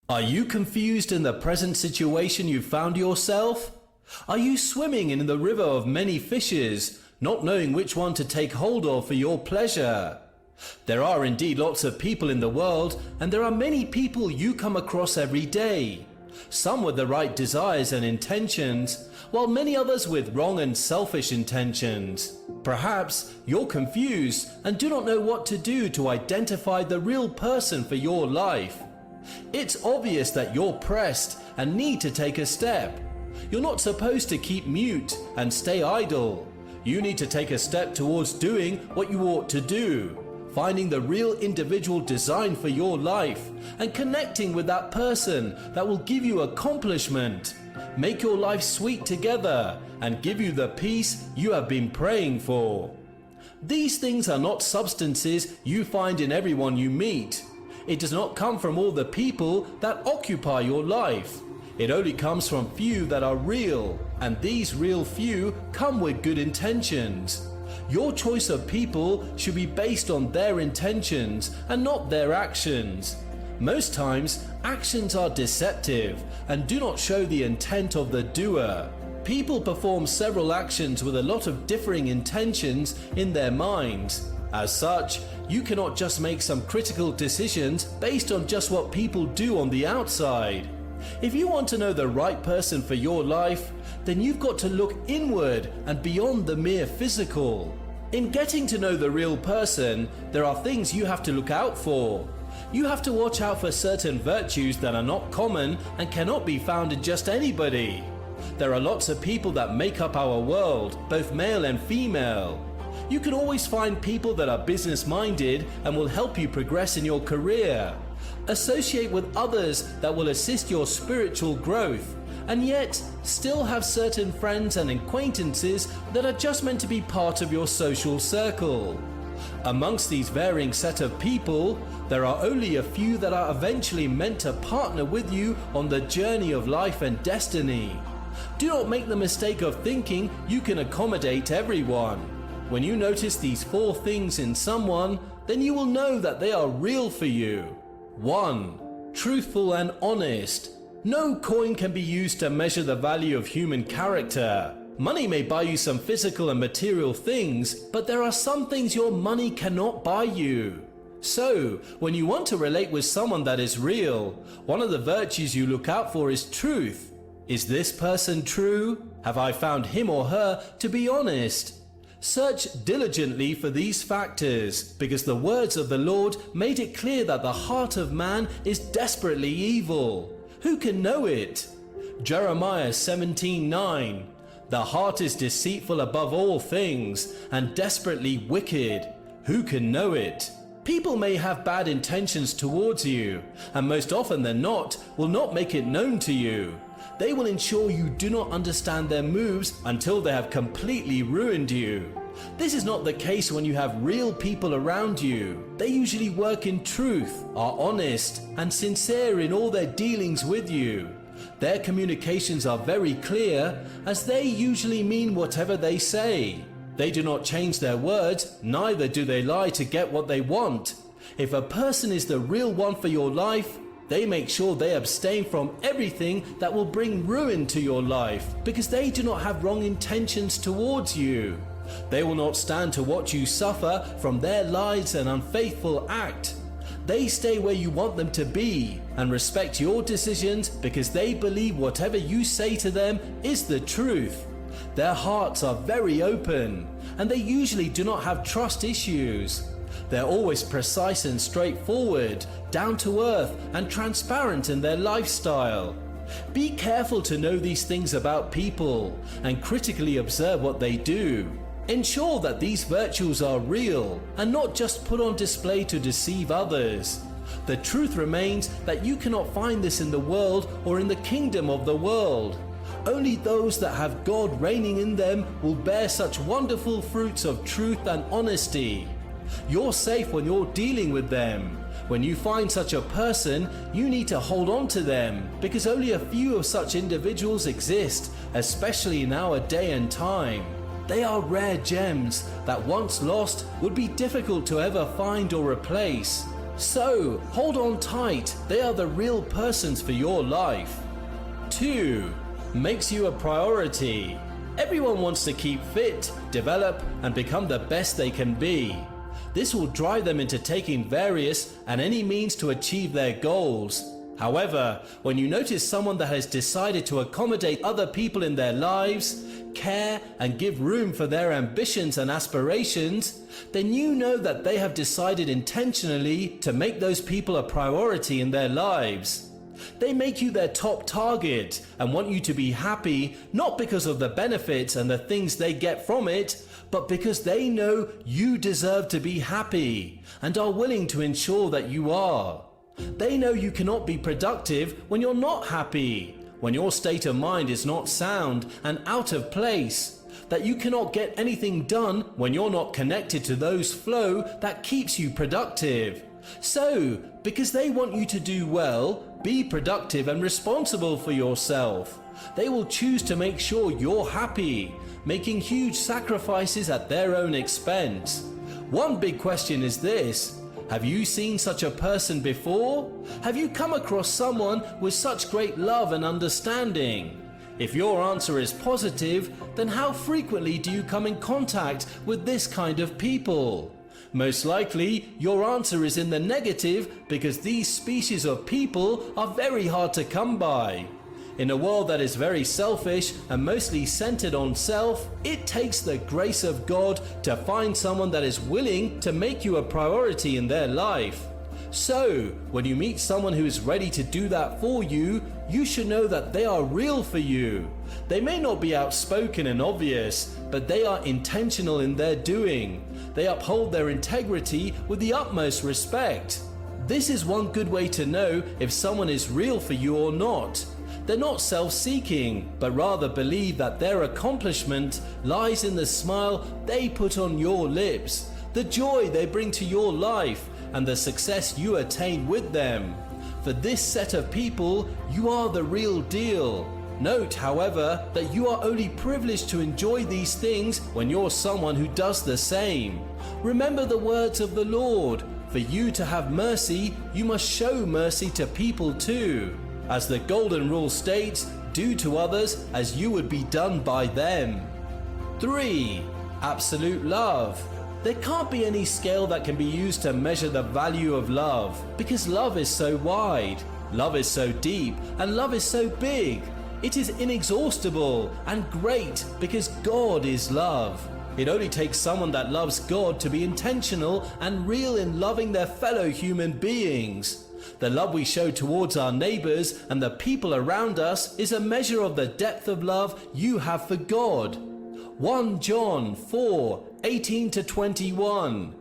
Are you confused in the present situation you found yourself? Are you swimming in the river of many fishes, not knowing which one to take hold of for your pleasure? There are indeed lots of people in the world, and there are many people you come across every day. Some with the right desires and intentions, while many others with wrong and selfish intentions. Perhaps you're confused and do not know what to do to identify the real person for your life. It's obvious that you're pressed and need to take a step. You're not supposed to keep mute and stay idle. You need to take a step towards doing what you ought to do, finding the real individual design for your life and connecting with that person that will give you accomplishment, make your life sweet together, and give you the peace you have been praying for. These things are not substances you find in everyone you meet. It does not come from all the people that occupy your life. It only comes from few that are real, and these real few come with good intentions. Your choice of people should be based on their intentions and not their actions. Most times, actions are deceptive and do not show the intent of the doer. People perform several actions with a lot of differing intentions in their minds. As such, you cannot just make some critical decisions based on just what people do on the outside. If you want to know the right person for your life, then you've got to look inward and beyond the mere physical. In getting to know the real person, there are things you have to look out for. You have to watch out for certain virtues that are not common and cannot be found in just anybody. There are lots of people that make up our world, both male and female. You can always find people that are business-minded and will help you progress in your career. Associate with others that will assist your spiritual growth, and yet still have certain friends and acquaintances that are just meant to be part of your social circle. Amongst these varying set of people, there are only a few that are eventually meant to partner with you on the journey of life and destiny. Do not make the mistake of thinking you can accommodate everyone. When you notice these 4 things in someone, then you will know that they are real for you. 1. Truthful and honest. No coin can be used to measure the value of human character. Money may buy you some physical and material things, but there are some things your money cannot buy you. So, when you want to relate with someone that is real, one of the virtues you look out for is truth. Is this person true? Have I found him or her to be honest? Search diligently for these factors, because the words of the Lord made it clear that the heart of man is desperately evil. Who can know it? Jeremiah 17:9. The heart is deceitful above all things and desperately wicked. Who can know it? People may have bad intentions towards you, and most often than not will not make it known to you. They will ensure you do not understand their moves until they have completely ruined you. This is not the case when you have real people around you. They usually work in truth, are honest, and sincere in all their dealings with you. Their communications are very clear, as they usually mean whatever they say. They do not change their words, neither do they lie to get what they want. If a person is the real one for your life, they make sure they abstain from everything that will bring ruin to your life, because they do not have wrong intentions towards you. They will not stand to watch you suffer from their lies and unfaithful act. They stay where you want them to be and respect your decisions because they believe whatever you say to them is the truth. Their hearts are very open, and they usually do not have trust issues. They're always precise and straightforward, down to earth, and transparent in their lifestyle. Be careful to know these things about people and critically observe what they do. Ensure that these virtues are real and not just put on display to deceive others. The truth remains that you cannot find this in the world or in the kingdom of the world. Only those that have God reigning in them will bear such wonderful fruits of truth and honesty. You're safe when you're dealing with them. When you find such a person, you need to hold on to them, because only a few of such individuals exist, especially in our day and time. They are rare gems that once lost would be difficult to ever find or replace. So, hold on tight, they are the real persons for your life. 2. Makes you a priority. Everyone wants to keep fit, develop, and become the best they can be. This will drive them into taking various and any means to achieve their goals. However, when you notice someone that has decided to accommodate other people in their lives, care and give room for their ambitions and aspirations, then you know that they have decided intentionally to make those people a priority in their lives. They make you their top target and want you to be happy, not because of the benefits and the things they get from it, but because they know you deserve to be happy and are willing to ensure that you are. They know you cannot be productive when you're not happy, when your state of mind is not sound and out of place, that you cannot get anything done when you're not connected to those flow that keeps you productive. So, because they want you to do well, be productive and responsible for yourself, they will choose to make sure you're happy, making huge sacrifices at their own expense. One big question is this: have you seen such a person before? Have you come across someone with such great love and understanding? If your answer is positive, then how frequently do you come in contact with this kind of people? Most likely, your answer is in the negative, because these species of people are very hard to come by. In a world that is very selfish and mostly centered on self, it takes the grace of God to find someone that is willing to make you a priority in their life. So, when you meet someone who is ready to do that for you, you should know that they are real for you. They may not be outspoken and obvious, but they are intentional in their doing. They uphold their integrity with the utmost respect. This is one good way to know if someone is real for you or not. They're not self-seeking, but rather believe that their accomplishment lies in the smile they put on your lips, the joy they bring to your life, and the success you attain with them. For this set of people, you are the real deal. Note, however, that you are only privileged to enjoy these things when you're someone who does the same. Remember the words of the Lord: for you to have mercy, you must show mercy to people too. As the golden rule states, do to others as you would be done by them. 3. Absolute love. There can't be any scale that can be used to measure the value of love, because love is so wide, love is so deep, and love is so big. It is inexhaustible and great because God is love. It only takes someone that loves God to be intentional and real in loving their fellow human beings. The love we show towards our neighbors and the people around us is a measure of the depth of love you have for God. 1 John 4:18-21.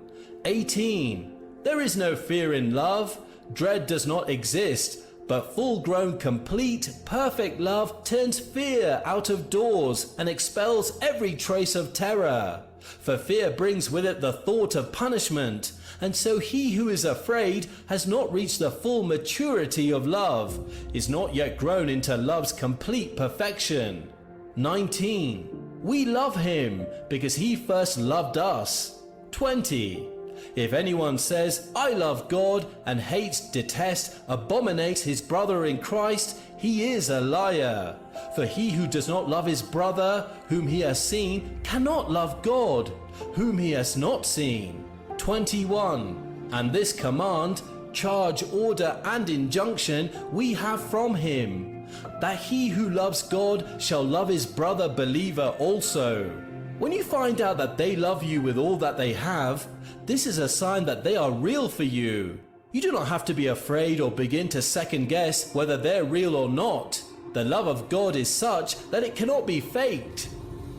18. There is no fear in love. Dread does not exist, but full-grown, complete, perfect love turns fear out of doors and expels every trace of terror. For fear brings with it the thought of punishment, and so he who is afraid has not reached the full maturity of love, is not yet grown into love's complete perfection. 19. We love him because he first loved us. 20. If anyone says, I love God, and hates, detests, abominates his brother in Christ, he is a liar. For he who does not love his brother, whom he has seen, cannot love God, whom he has not seen. 21. And this command, charge, order, and injunction we have from him, that he who loves God shall love his brother believer also. When you find out that they love you with all that they have, this is a sign that they are real for you. You do not have to be afraid or begin to second guess whether they're real or not. The love of God is such that it cannot be faked.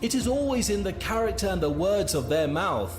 It is always in the character and the words of their mouth.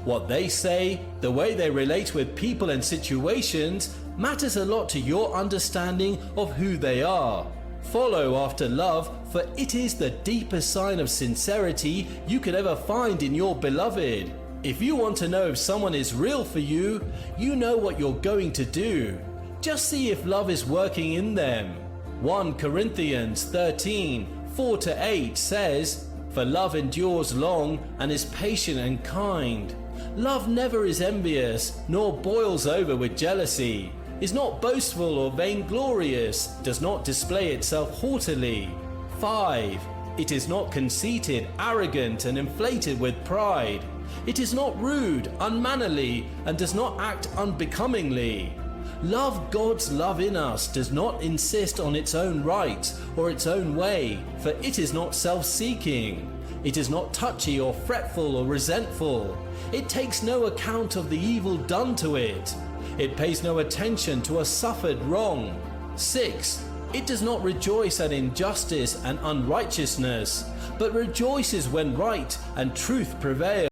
What they say, the way they relate with people and situations, matters a lot to your understanding of who they are. Follow after love, for it is the deepest sign of sincerity you could ever find in your beloved. If you want to know if someone is real for you, you know what you're going to do. Just see if love is working in them. 1 Corinthians 13:4-8 says, For love endures long and is patient and kind. Love never is envious, nor boils over with jealousy, is not boastful or vainglorious, does not display itself haughtily. 5. It is not conceited, arrogant, and inflated with pride. It is not rude, unmannerly, and does not act unbecomingly. Love God's love in us does not insist on its own right or its own way, for it is not self-seeking. It is not touchy or fretful or resentful. It takes no account of the evil done to it. It pays no attention to a suffered wrong. 6. It does not rejoice at injustice and unrighteousness, but rejoices when right and truth prevail.